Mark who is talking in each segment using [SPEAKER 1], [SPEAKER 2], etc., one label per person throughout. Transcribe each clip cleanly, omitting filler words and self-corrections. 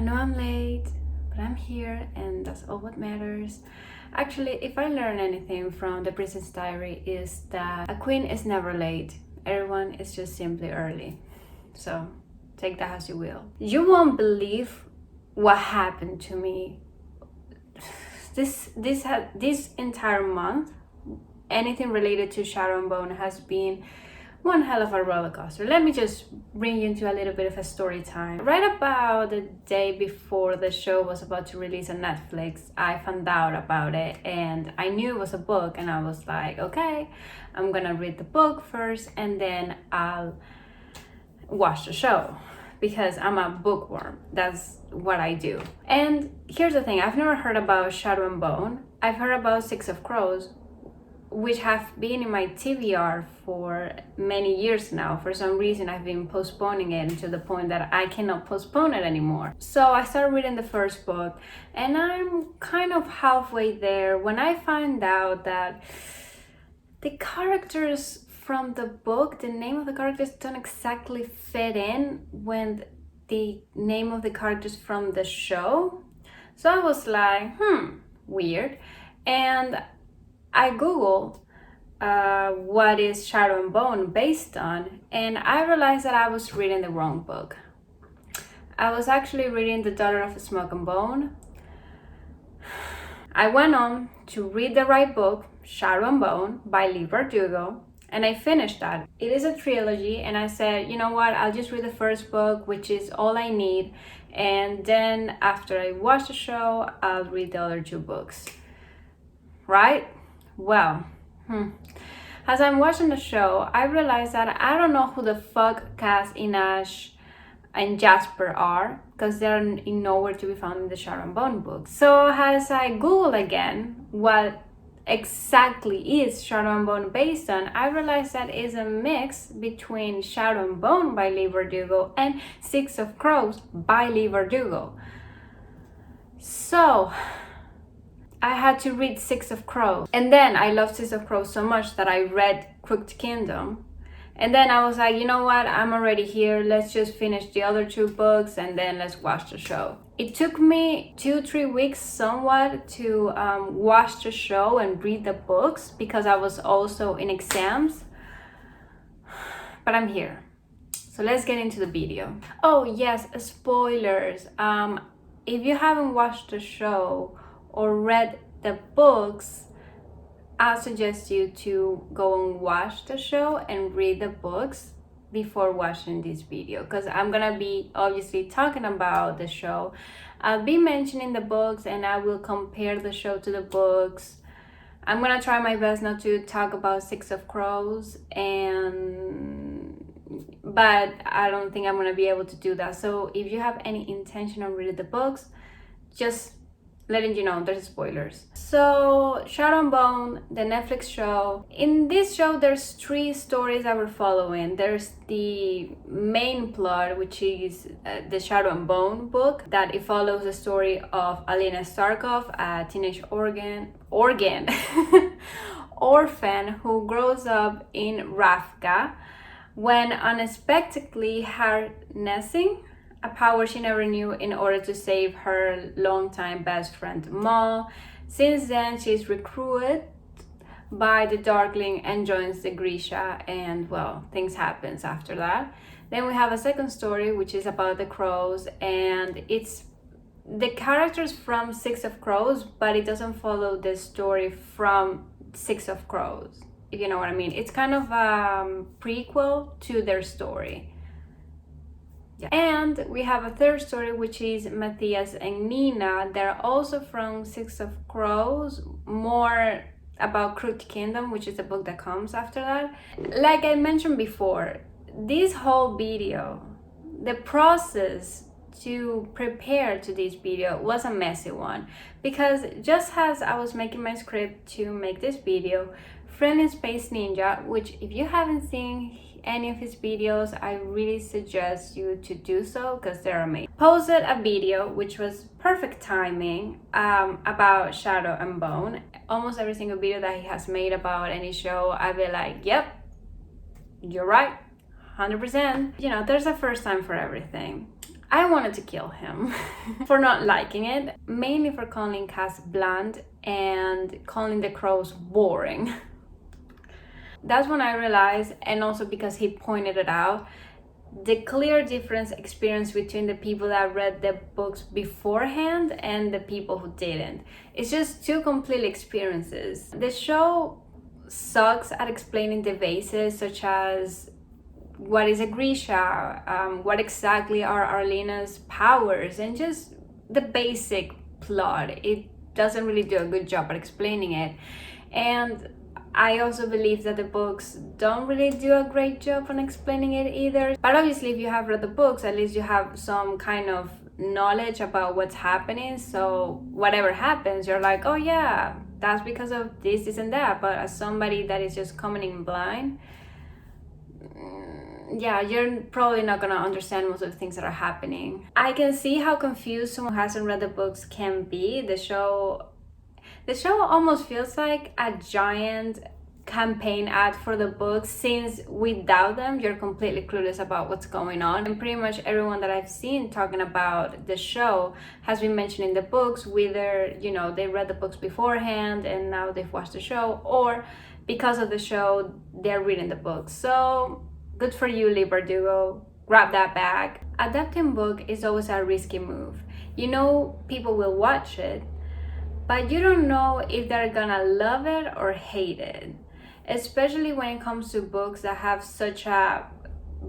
[SPEAKER 1] know I'm late, but I'm here and that's all what matters. Actually, if I learn anything from The Princess Diary is that a queen is never late. Everyone is just simply early. So take that as you will. You won't believe what happened to me this entire month. Anything related to Shadow and Bone has been one hell of a roller coaster. Let me just bring you into a little bit of a story time. Right about the day before the show was about to release on Netflix, I found out about it and I knew it was a book, and I was like, okay, I'm gonna read the book first and then I'll watch the show, because I'm a bookworm. That's what I do. And here's the thing, I've never heard about Shadow and Bone. I've heard about Six of Crows, which have been in my TBR for many years now. For some reason, I've been postponing it to the point that I cannot postpone it anymore. So I started reading the first book and I'm kind of halfway there when I find out that the characters from the book, the name of the characters don't exactly fit in with the name of the characters from the show. So I was like, weird. And I googled what is Shadow and Bone based on, and I realized that I was reading the wrong book. I was actually reading The Daughter of Smoke and Bone. I went on to read the right book, Shadow and Bone by Leigh Bardugo, and I finished that. It is a trilogy, and I said, you know what, I'll just read the first book, which is all I need, and then after I watch the show, I'll read the other two books. Right? Well, as I'm watching the show, I realized that I don't know who the fuck Cass, Inej, and Jesper are, because they're nowhere to be found in the Shadow and Bone book. So as I Google again what exactly is Shadow and Bone based on, I realized that it's a mix between Shadow and Bone by Leigh Bardugo and Six of Crows by Leigh Bardugo. So I had to read Six of Crows, and then I loved Six of Crows so much that I read Crooked Kingdom, and then I was like, you know what, I'm already here, let's just finish the other two books and then let's watch the show. It took me 2-3 weeks somewhat to watch the show and read the books, because I was also in exams, but I'm here. So let's get into the video. Oh yes, spoilers. If you haven't watched the show or read the books, I suggest you to go and watch the show and read the books before watching this video, because I'm gonna be obviously talking about the show. I'll be mentioning the books and I will compare the show to the books. I'm gonna try my best not to talk about Six of Crows, but I don't think I'm gonna be able to do that. So if you have any intention of reading the books, just letting you know there's spoilers. So Shadow and Bone, the Netflix show. In this show there's 3 stories that we're following. There's the main plot, which is the Shadow and Bone book, that it follows the story of Alina Starkov, a teenage orphan who grows up in Ravka when unexpectedly harnessing a power she never knew in order to save her longtime best friend Mal. Since then, she's recruited by the Darkling and joins the Grisha, and well, things happens after that. Then we have a second story, which is about the crows, and it's the characters from Six of Crows, but it doesn't follow the story from Six of Crows, if you know what I mean. It's kind of a prequel to their story. Yeah. And we have a third story, which is Matthias and Nina. They're also from Six of Crows, more about Crooked Kingdom, which is the book that comes after that. Like I mentioned before, this whole video, the process to prepare to this video was a messy one, because just as I was making my script to make this video, Friendly Space Ninja, which if you haven't seen any of his videos, I really suggest you to do so because they're amazing, posted a video which was perfect timing about Shadow and Bone. Almost every single video that he has made about any show, I've been like, yep, you're right, 100%. You know, there's a first time for everything. I wanted to kill him for not liking it, mainly for calling Cass bland and calling the crows boring. That's when I realized, and also because he pointed it out, the clear difference experienced between the people that read the books beforehand and the people who didn't. It's just two complete experiences. The show sucks at explaining the bases, such as what is a Grisha, what exactly are Alina's powers, and just the basic plot. It doesn't really do a good job at explaining it. And I also believe that the books don't really do a great job on explaining it either. But obviously, if you have read the books, at least you have some kind of knowledge about what's happening. So whatever happens, you're like, oh yeah, that's because of this and that. But as somebody that is just coming in blind, yeah, you're probably not gonna understand most of the things that are happening. I can see how confused someone who hasn't read the books can be. The show almost feels like a giant campaign ad for the books, since without them you're completely clueless about what's going on. And pretty much everyone that I've seen talking about the show has been mentioning the books, whether they read the books beforehand and now they've watched the show, or because of the show they're reading the books. So good for you, Leigh Bardugo. Grab that bag. Adapting book is always a risky move. People will watch it, but you don't know if they're gonna love it or hate it, especially when it comes to books that have such a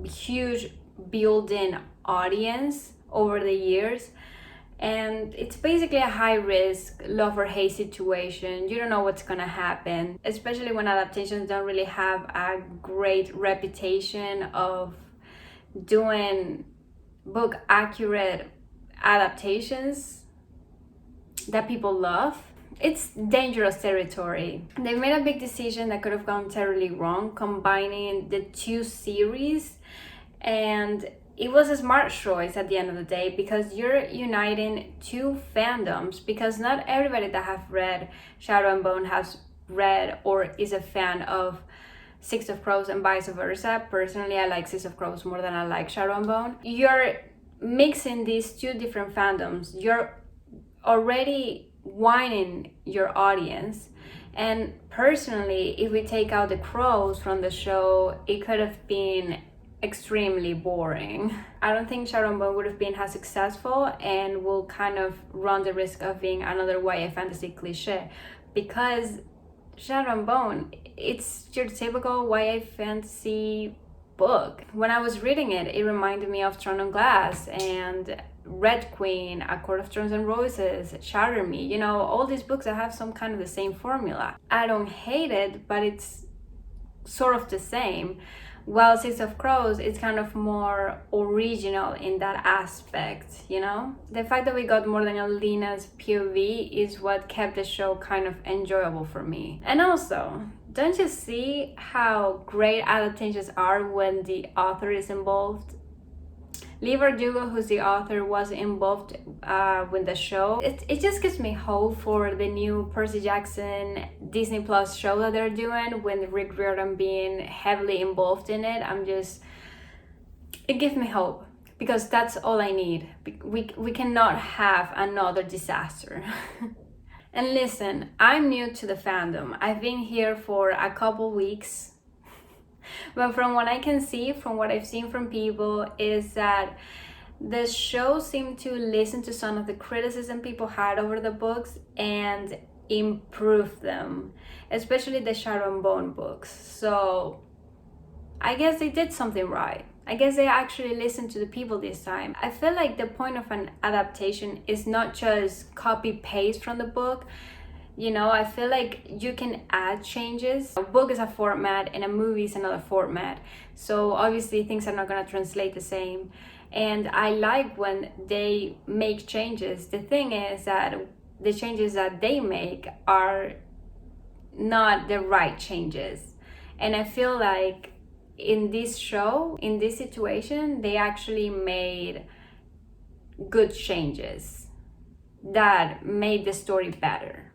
[SPEAKER 1] huge built-in audience over the years. And it's basically a high-risk love or hate situation. You don't know what's gonna happen, especially when adaptations don't really have a great reputation of doing book accurate adaptations that people love. It's dangerous territory. They made a big decision that could have gone terribly wrong, combining the two series, and it was a smart choice at the end of the day, because you're uniting two fandoms. Because not everybody that have read Shadow and Bone has read or is a fan of Six of Crows and vice versa. Personally, I like Six of Crows more than I like Shadow and Bone. You're mixing these two different fandoms. You're already whining your audience. And personally, if we take out the crows from the show, it could have been extremely boring. I don't think Shadow and Bone would have been as successful, and will kind of run the risk of being another YA fantasy cliche, because Shadow and Bone, it's your typical YA fantasy book. When I was reading it, it reminded me of Throne of Glass and Red Queen, A Court of Thorns and Roses, Shatter Me. All these books that have some kind of the same formula. I don't hate it, but it's sort of the same. While Six of Crows, it's kind of more original in that aspect, The fact that we got more than Alina's POV is what kept the show kind of enjoyable for me. And also, don't you see how great adaptations are when the author is involved? Leigh Bardugo, who's the author, was involved with the show. It just gives me hope for the new Percy Jackson Disney Plus show that they're doing, with Rick Riordan being heavily involved in it. It gives me hope, because that's all I need. We cannot have another disaster. And listen, I'm new to the fandom. I've been here for a couple weeks. But from what I can see, from what I've seen from people, is that the show seemed to listen to some of the criticism people had over the books and improve them, especially the Shadow and Bone books. So I guess they did something right. I guess they actually listened to the people this time. I feel like the point of an adaptation is not just copy paste from the book. I feel like you can add changes. A book is a format and a movie is another format. So obviously things are not going to translate the same. And I like when they make changes. The thing is that the changes that they make are not the right changes. And I feel like in this show, in this situation, they actually made good changes that made the story better.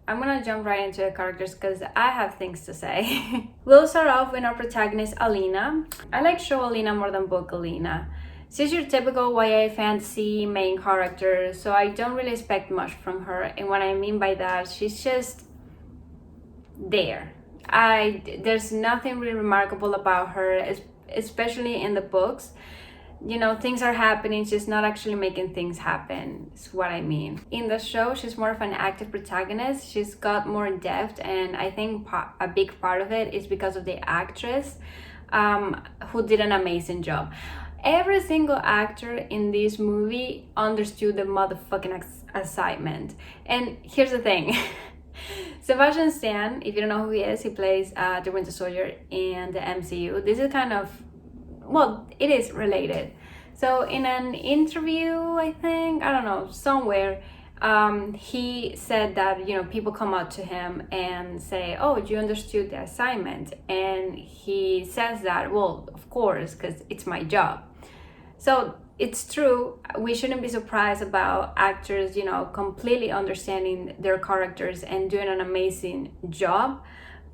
[SPEAKER 1] I'm gonna jump right into the characters because I have things to say. We'll start off with our protagonist, Alina. I like show Alina more than book Alina. She's your typical YA fantasy main character, so I don't really expect much from her. And what I mean by that, she's just there. There's nothing really remarkable about her, especially in the books. Things are happening, she's not actually making things happen, is what I mean. In the show, she's more of an active protagonist. She's got more depth, and I think a big part of it is because of the actress, who did an amazing job. Every single actor in this movie understood the motherfucking assignment. And here's the thing. Sebastian Stan, if you don't know who he is, he plays the Winter Soldier in the MCU. This is kind of, well, it is related. So in an interview, I think, I don't know, somewhere, he said that, people come up to him and say, oh, you understood the assignment. And he says that, well, of course, because it's my job. So it's true, we shouldn't be surprised about actors, completely understanding their characters and doing an amazing job.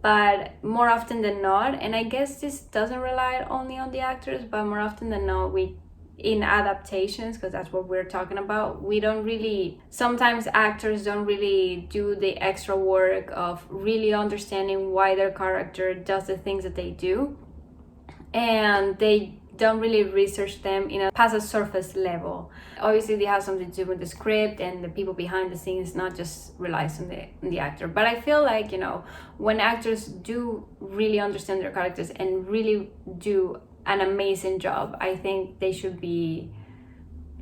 [SPEAKER 1] But more often than not, and I guess this doesn't rely only on the actors, but more often than not, in adaptations, because that's what we're talking about, sometimes actors don't really do the extra work of really understanding why their character does the things that they do. And they don't really research them past a surface level. Obviously, they have something to do with the script and the people behind the scenes, not just relies on the actor. But I feel like, when actors do really understand their characters and really do an amazing job, I think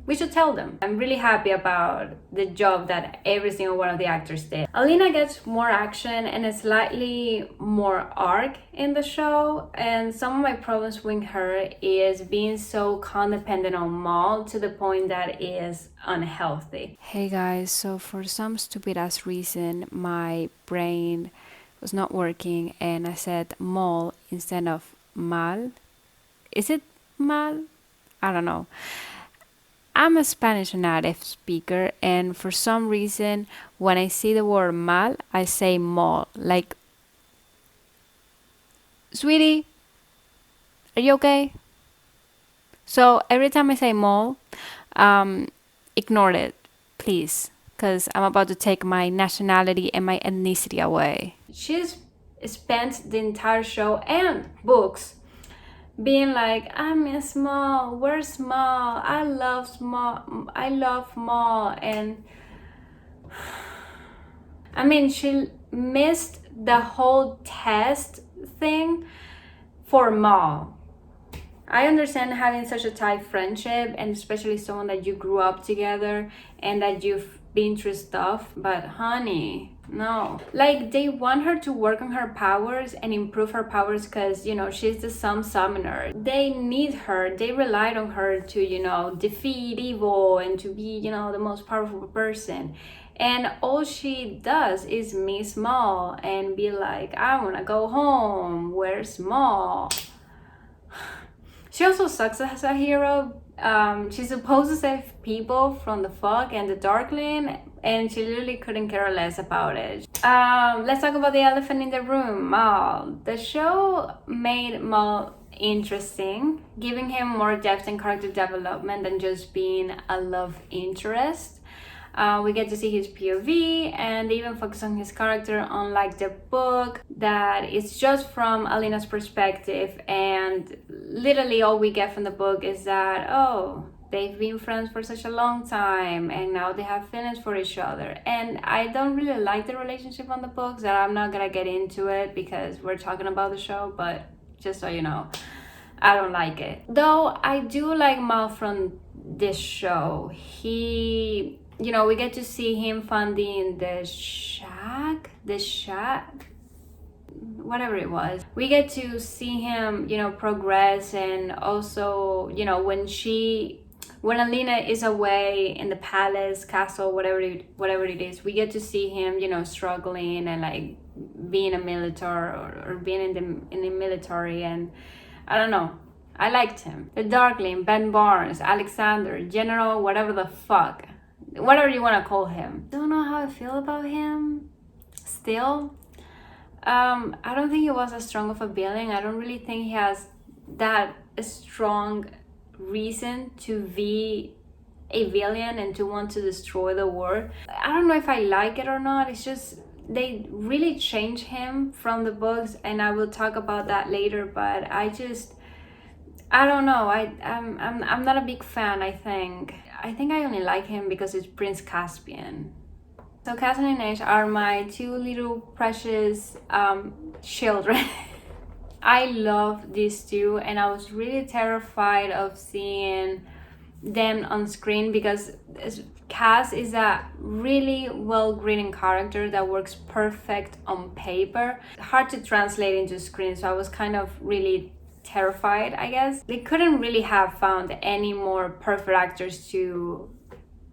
[SPEAKER 1] we should tell them. I'm really happy about the job that every single one of the actors did. Alina gets more action and a slightly more arc in the show, and some of my problems with her is being so codependent on Mal to the point that is unhealthy.
[SPEAKER 2] Hey guys, so for some stupid ass reason, my brain was not working and I said Mal instead of Mal. Is it Mal? I don't know. I'm a Spanish native speaker, and for some reason, when I see the word mal, I say mol. Like, sweetie, are you okay? So every time I say mol, ignore it, please, because I'm about to take my nationality and my ethnicity away.
[SPEAKER 1] She's spent the entire show and books being like, I'm small, we're small, I love Maul. And I mean, she missed the whole test thing for Maul. I understand having such a tight friendship, and especially someone that you grew up together and that you've been through stuff, but honey, no. Like, they want her to work on her powers and improve her powers because, she's the sun summoner. They need her. They relied on her to, defeat evil and to be, the most powerful person. And all she does is miss Maul and be like, I want to go home. Where's Maul? She also sucks as a hero. She's supposed to save people from the fog and the darkling, and she literally couldn't care less about it. Let's talk about the elephant in the room, Maul. The show made Maul interesting, giving him more depth and character development than just being a love interest. We get to see his POV, and they even focus on his character, unlike the book that is just from Alina's perspective, and literally all we get from the book is that, oh, they've been friends for such a long time and now they have feelings for each other. And I don't really like the relationship on the books, and I'm not gonna get into it because we're talking about the show, but just so you know, I don't like it. Though I do like Mal from this show. We get to see him funding the shack, whatever it was. We get to see him, progress, and also, when Alina is away in the palace, castle, whatever it is, we get to see him, struggling and like being a military or being in the military, and I don't know. I liked him. The Darkling, Ben Barnes, Alexander, General, whatever the fuck. Whatever you want to call him. Don't know how I feel about him still. I don't think he was as strong of a villain. I don't really think he has that strong reason to be a villain and to want to destroy the world. I don't know if I like it or not. It's just they really change him from the books, and I will talk about that later. But I don't know. I'm not a big fan. I think I only like him because it's Prince Caspian. So Cass and Inej are my two little precious children. I love these two, and I was really terrified of seeing them on screen because Cass is a really well-written character that works perfect on paper. Hard to translate into screen, so I was kind of really terrified, I guess. They couldn't really have found any more perfect actors to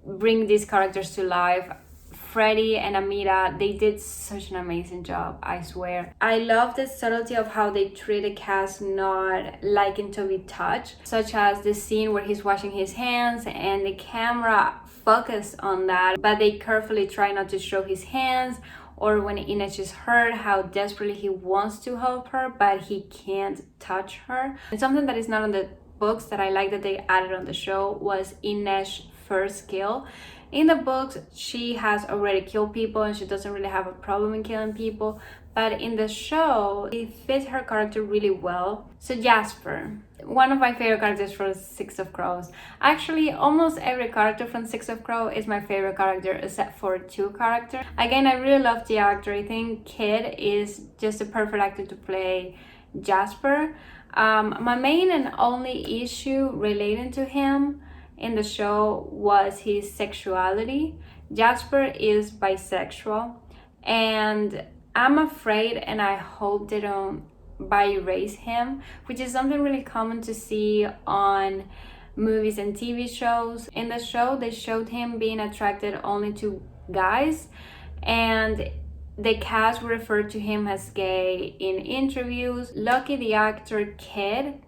[SPEAKER 1] bring these characters to life. Freddie and Amira, they did such an amazing job, I swear. I love the subtlety of how they treated Cass not liking to be touched, such as the scene where he's washing his hands and the camera focused on that, but they carefully try not to show his hands, or when Inej is hurt, how desperately he wants to help her, but he can't touch her. And something that is not on the books that I like that they added on the show was Inej's first kill. In the books, she has already killed people and she doesn't really have a problem in killing people. But in the show, it fits her character really well. So Jesper, one of my favorite characters from Six of Crows. Actually, almost every character from Six of Crows is my favorite character except for two characters. Again, I really love the actor. I think Kid is just a perfect actor to play Jasper. My main and only issue relating to him in the show was his sexuality. Jasper is bisexual, and I'm afraid and I hope they don't bi-erase him, which is something really common to see on movies and TV shows. In the show, they showed him being attracted only to guys, and the cast referred to him as gay in interviews. Lucky the actor Kid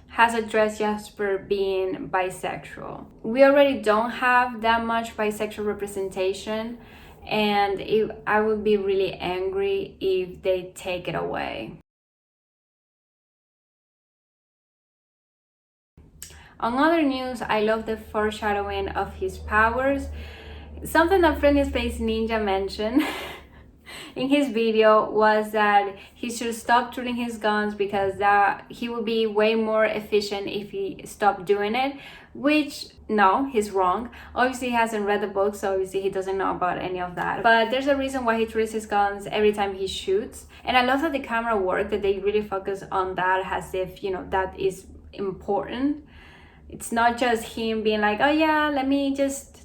[SPEAKER 1] has addressed Jesper being bisexual. We already don't have that much bisexual representation, and I would be really angry if they take it away. On other news, I love the foreshadowing of his powers. Something that Friendly Space Ninja mentioned in his video was that he should stop shooting his guns because that he would be way more efficient if he stopped doing it, which no, he's wrong. Obviously he hasn't read the book, so obviously he doesn't know about any of that, but there's a reason why he treats his guns every time he shoots. And I love that the camera work, that they really focus on that as if, you know, that is important. It's not just him being like, oh yeah, let me just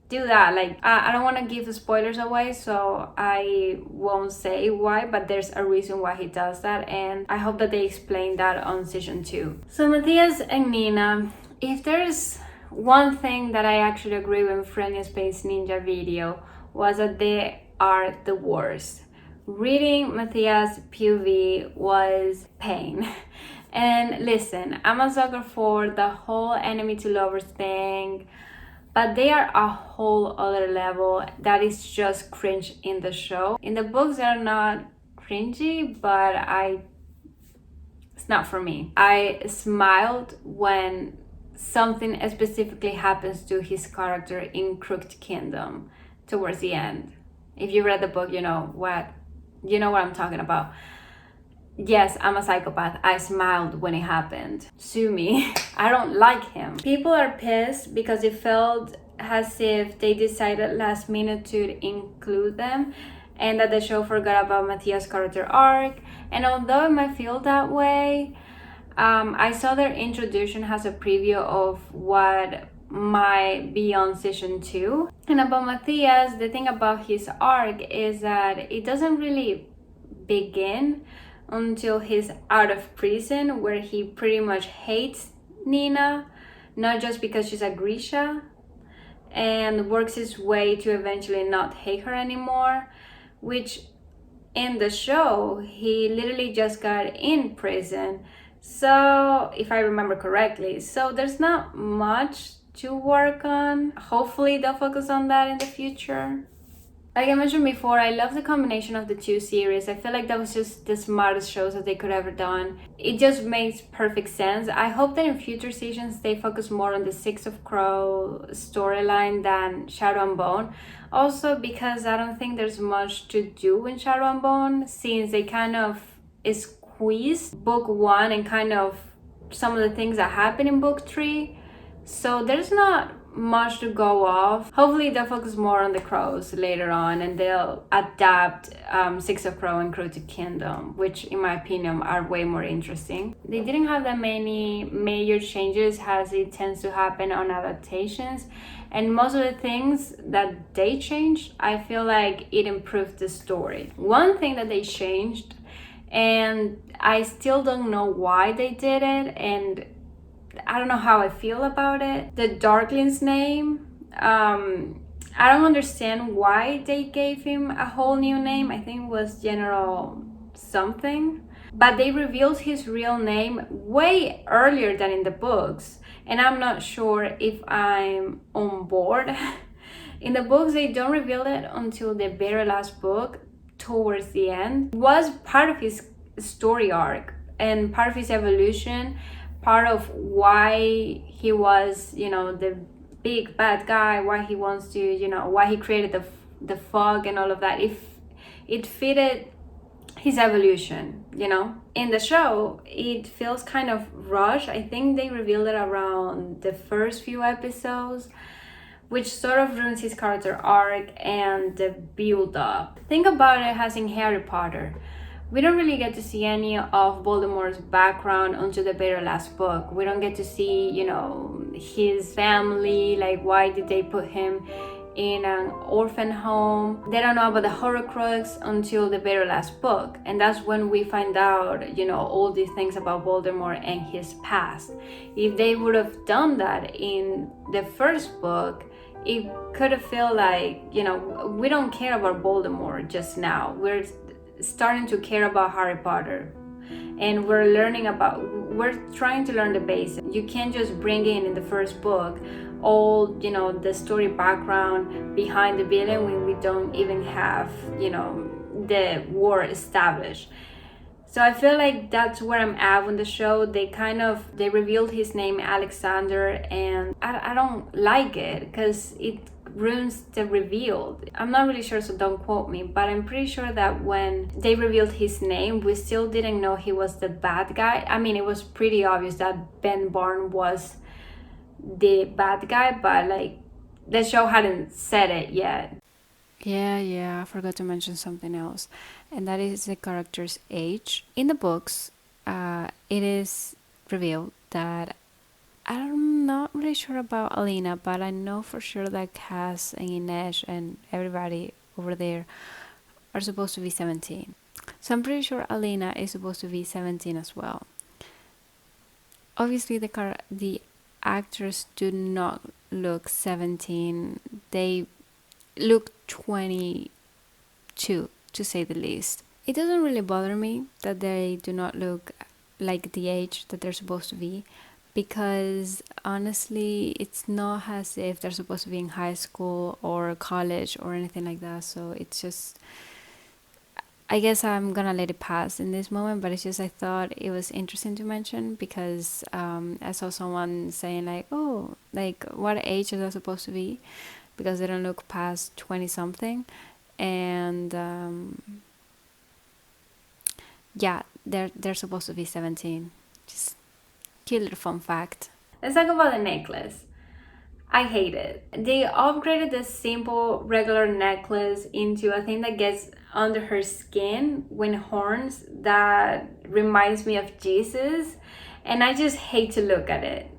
[SPEAKER 1] do that. Like, I don't want to give the spoilers away, so I won't say why, but there's a reason why he does that, and I hope that they explain that on season 2. So Matthias and Nina, if there's one thing that I actually agree with Friendly Space Ninja video, was that they are the worst. Reading Matthias' POV was pain. And listen, I'm a sucker for the whole enemy to lovers thing, but they are a whole other level that is just cringe in the show. In the books, they're not cringy, but it's not for me. I smiled when something specifically happens to his character in Crooked Kingdom towards the end. If you read the book, you know what I'm talking about. Yes, I'm a psychopath. I smiled when it happened. Sue me. I don't like him. People are pissed because it felt as if they decided last minute to include them and that the show forgot about Matthias' character arc. And although it might feel that way, I saw their introduction as a preview of what might be on season 2. And about Matthias, the thing about his arc is that it doesn't really begin until he's out of prison, where he pretty much hates Nina, not just because she's a Grisha, and works his way to eventually not hate her anymore, which in the show, he literally just got in prison. So, if I remember correctly, so there's not much to work on. Hopefully they'll focus on that in the future. Like I mentioned before, I love the combination of the two series. I feel like that was just the smartest shows that they could ever done. It just makes perfect sense. I hope that in future seasons they focus more on the Six of Crow storyline than Shadow and Bone. Also because I don't think there's much to do in Shadow and Bone, since they kind of squeezed book 1 and kind of some of the things that happen in book 3. So there's not much to go off. Hopefully they'll focus more on the crows later on, and they'll adapt Six of Crow and Crow to Kingdom, which in my opinion are way more interesting. They didn't have that many major changes as it tends to happen on adaptations, and most of the things that they changed, I feel like it improved the story. One thing that they changed, and I still don't know why they did it, and I don't know how I feel about it. The darkling's name, I don't understand why they gave him a whole new name. I think it was General something. But they revealed his real name way earlier than in the books. And I'm not sure if I'm on board. In the books, they don't reveal it until the very last book, towards the end. It was part of his story arc and part of his evolution, part of why he was, the big bad guy, why he wants to, why he created the fog and all of that. If it fitted his evolution, In the show, it feels kind of rushed. I think they revealed it around the first few episodes, which sort of ruins his character arc and the build up. Think about it as in Harry Potter. We don't really get to see any of Voldemort's background until the very last book. We don't get to see, his family, like why did they put him in an orphan home. They don't know about the Horcrux until the very last book. And that's when we find out, all these things about Voldemort and his past. If they would have done that in the first book, it could have felt like, we don't care about Voldemort just now. We're starting to care about Harry Potter, and we're trying to learn the basics. You can't just bring in the first book all the story background behind the villain when we don't even have the war established. So I feel like that's where I'm at on the show. They revealed his name, Alexander, and I don't like it because it ruins the reveal. I'm not really sure, so don't quote me, but I'm pretty sure that when they revealed his name, we still didn't know he was the bad guy. I mean, it was pretty obvious that Ben Barnes was the bad guy, but like the show hadn't said it yet.
[SPEAKER 2] Yeah, I forgot to mention something else, and that is the character's age. In the books, it is revealed that I'm not really sure about Alina, but I know for sure that Cass and Inej and everybody over there are supposed to be 17. So I'm pretty sure Alina is supposed to be 17 as well. Obviously, the actors do not look 17. They look 22, to say the least. It doesn't really bother me that they do not look like the age that they're supposed to be, because honestly, it's not as if they're supposed to be in high school or college or anything like that. So it's just, I guess I'm gonna let it pass in this moment, but it's just I thought it was interesting to mention because I saw someone saying like, oh, like what age is that supposed to be, because they don't look past 20 something, and yeah, they're supposed to be 17. Just cute little fun fact.
[SPEAKER 1] Let's talk about the necklace. I hate it. They upgraded the simple regular necklace into a thing that gets under her skin with horns that reminds me of Jesus, and I just hate to look at it.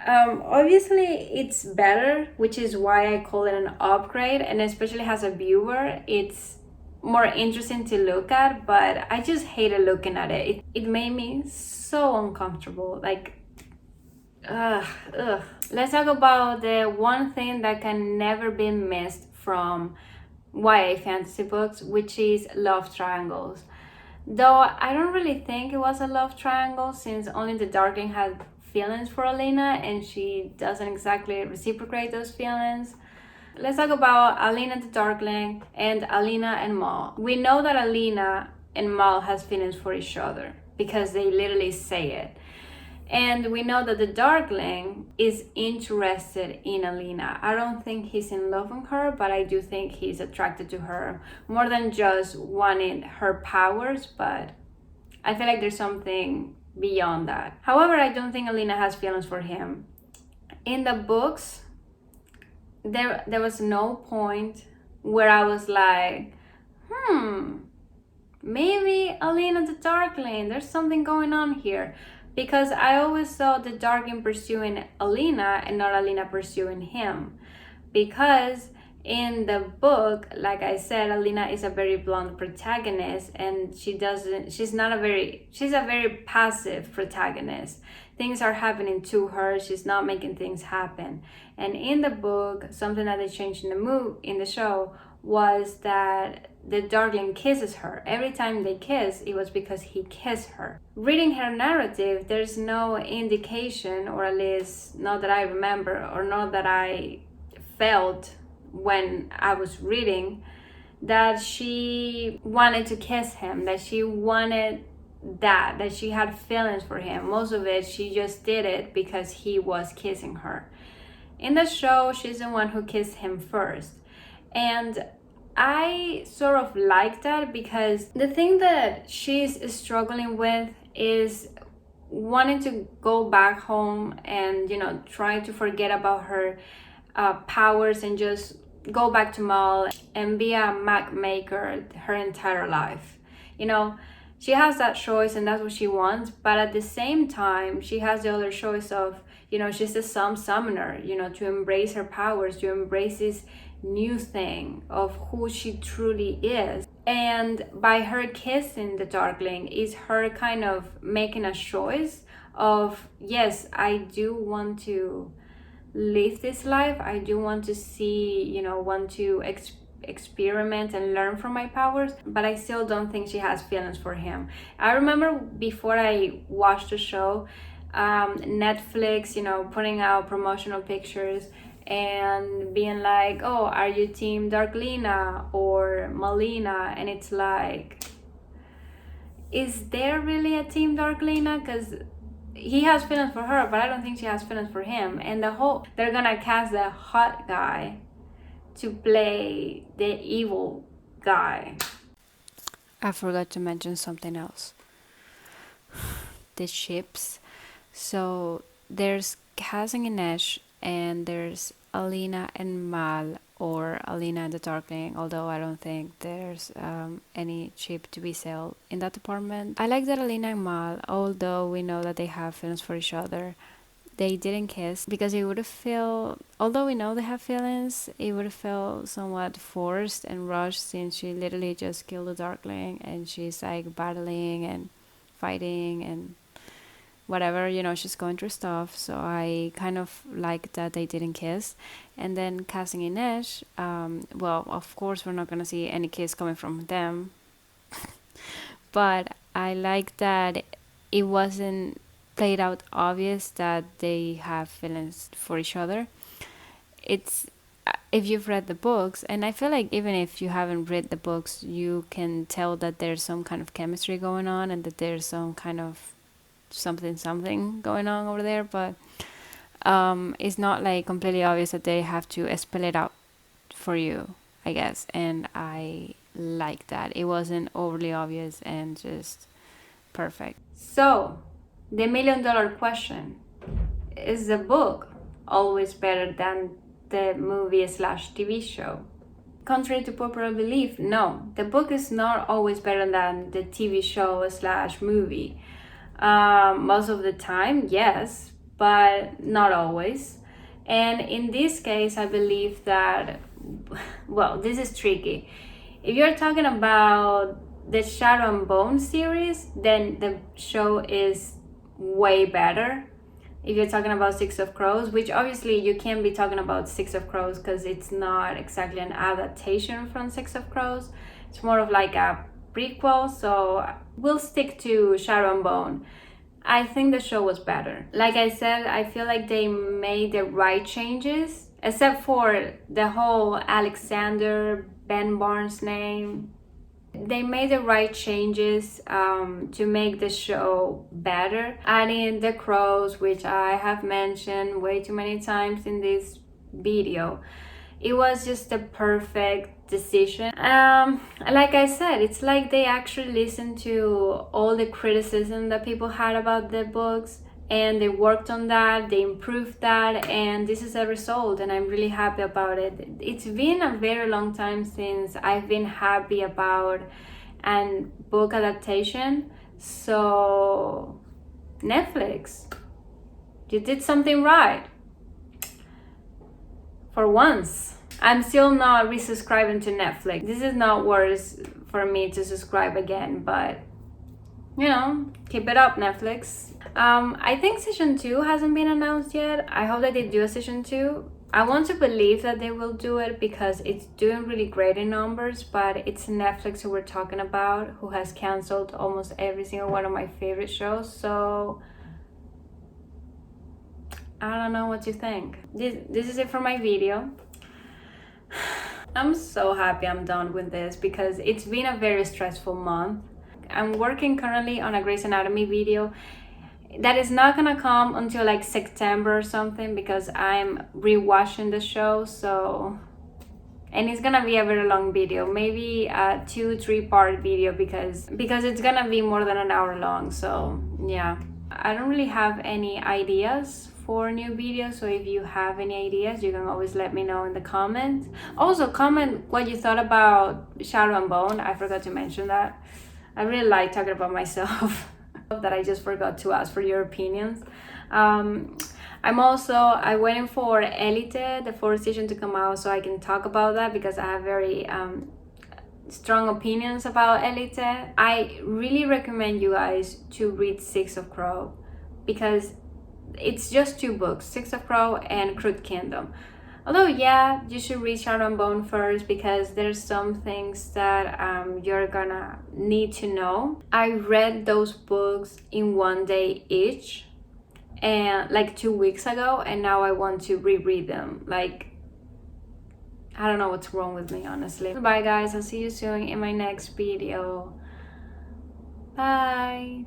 [SPEAKER 1] Obviously it's better, which is why I call it an upgrade, and especially as a viewer it's more interesting to look at, but I just hated looking at it. It made me so uncomfortable, like ugh. Let's talk about the one thing that can never be missed from YA fantasy books, which is love triangles. Though I don't really think it was a love triangle, since only the Darkling had feelings for Alina and she doesn't exactly reciprocate those feelings. Let's talk about Alina the Darkling and Alina and Mal. We know that Alina and Mal has feelings for each other because they literally say it. And we know that the Darkling is interested in Alina. I don't think he's in love with her, but I do think he's attracted to her more than just wanting her powers, but I feel like there's something beyond that. However, I don't think Alina has feelings for him. In the books, there was no point where I was like, maybe Alina the Darkling, there's something going on here. Because I always saw the Darkling pursuing Alina and not Alina pursuing him. Because in the book, like I said, Alina is a very blunt protagonist, and she's a very passive protagonist. Things are happening to her, she's not making things happen. And in the book, something that they changed in the show was that the Darkling kisses her. Every time they kiss, it was because he kissed her. Reading her narrative, there's no indication, or at least not that I remember, or not that I felt when I was reading, that she wanted to kiss him, that she wanted that she had feelings for him. Most of it, she just did it because he was kissing her. In the show, she's the one who kissed him first. And I sort of like that, because the thing that she's struggling with is wanting to go back home and, try to forget about her powers and just go back to Mal and be a Mac maker her entire life. She has that choice and that's what she wants, but at the same time, she has the other choice of, she's a summoner, to embrace her powers, to embrace this new thing of who she truly is. And by her kissing the Darkling is her kind of making a choice of, yes, I do want to live this life, I do want to see, want to experiment and learn from my powers, but I still don't think she has feelings for him. I remember before I watched the show, Netflix, putting out promotional pictures and being like, oh, are you team Darklina or Malina? And it's like, is there really a team Darklina? Because he has feelings for her, but I don't think she has feelings for him. And they're gonna cast the hot guy to play the evil guy.
[SPEAKER 2] I forgot to mention something else. The ships. So there's Kaz and Inej, and there's Alina and Mal, or Alina and the Darkling, although I don't think there's any ship to be sold in that department. I like that Alina and Mal, although we know that they have feelings for each other, they didn't kiss, because it would have felt, although we know they have feelings, it would have felt somewhat forced and rushed, since she literally just killed the Darkling and she's like battling and fighting and whatever, she's going through stuff. So I kind of like that they didn't kiss. And then casting Inej, well, of course we're not going to see any kiss coming from them, but I like that it wasn't played out obvious that they have feelings for each other. It's, if you've read the books, and I feel like even if you haven't read the books, you can tell that there's some kind of chemistry going on and that there's some kind of something going on over there, but it's not like completely obvious that they have to spell it out for you, I guess. And I like that it wasn't overly obvious and just perfect.
[SPEAKER 1] So the $1 million question: is the book always better than the movie/TV show? Contrary to popular belief, no, the book is not always better than the TV show/movie. Most of the time, yes, but not always. And in this case, I believe that, well, this is tricky. If you're talking about the Shadow and Bone series, then the show is way better. If you're talking about Six of Crows, which obviously you can't be talking about Six of Crows because it's not exactly an adaptation from Six of Crows. It's more of like a prequel, so we'll stick to Shadow and Bone. I think the show was better. Like I said, I feel like they made the right changes except for the whole Alexander Ben Barnes name. They made the right changes to make the show better, adding the crows, which I have mentioned way too many times in this video. It was just a perfect decision. Like I said, it's like they actually listened to all the criticism that people had about the books, and they worked on that, they improved that, and this is a result, and I'm really happy about it. It's been a very long time since I've been happy about a book adaptation. So Netflix, you did something right for once. I'm still not resubscribing to Netflix. This is not worth for me to subscribe again, but you know, keep it up, Netflix. I think season 2 hasn't been announced yet. I hope that they do a season 2. I want to believe that they will do it because it's doing really great in numbers, but it's Netflix who we're talking about, who has canceled almost every single one of my favorite shows. So I don't know what you think. This is it for my video. I'm so happy I'm done with this because it's been a very stressful month. I'm working currently on a Grey's Anatomy video that is not gonna come until like September or something because I'm rewatching the show. So, and it's gonna be a very long video, maybe a 2-3 part video because it's gonna be more than an hour long. So yeah, I don't really have any ideas for new videos, so if you have any ideas, you can always let me know in the comments. Also comment what you thought about Shadow and Bone. I forgot to mention that. I really like talking about myself. That I just forgot to ask for your opinions. I'm waiting for Elite, the 4th season, to come out so I can talk about that because I have very strong opinions about Elite. I really recommend you guys to read Six of Crow because it's just 2 books, Six of Crow and Crude Kingdom. Although yeah, you should read Shadow and Bone first because there's some things that you're gonna need to know. I read those books in 1 day each, and like 2 weeks ago, and now I want to reread them. Like, I don't know what's wrong with me, honestly. Bye guys, I'll see you soon in my next video. Bye.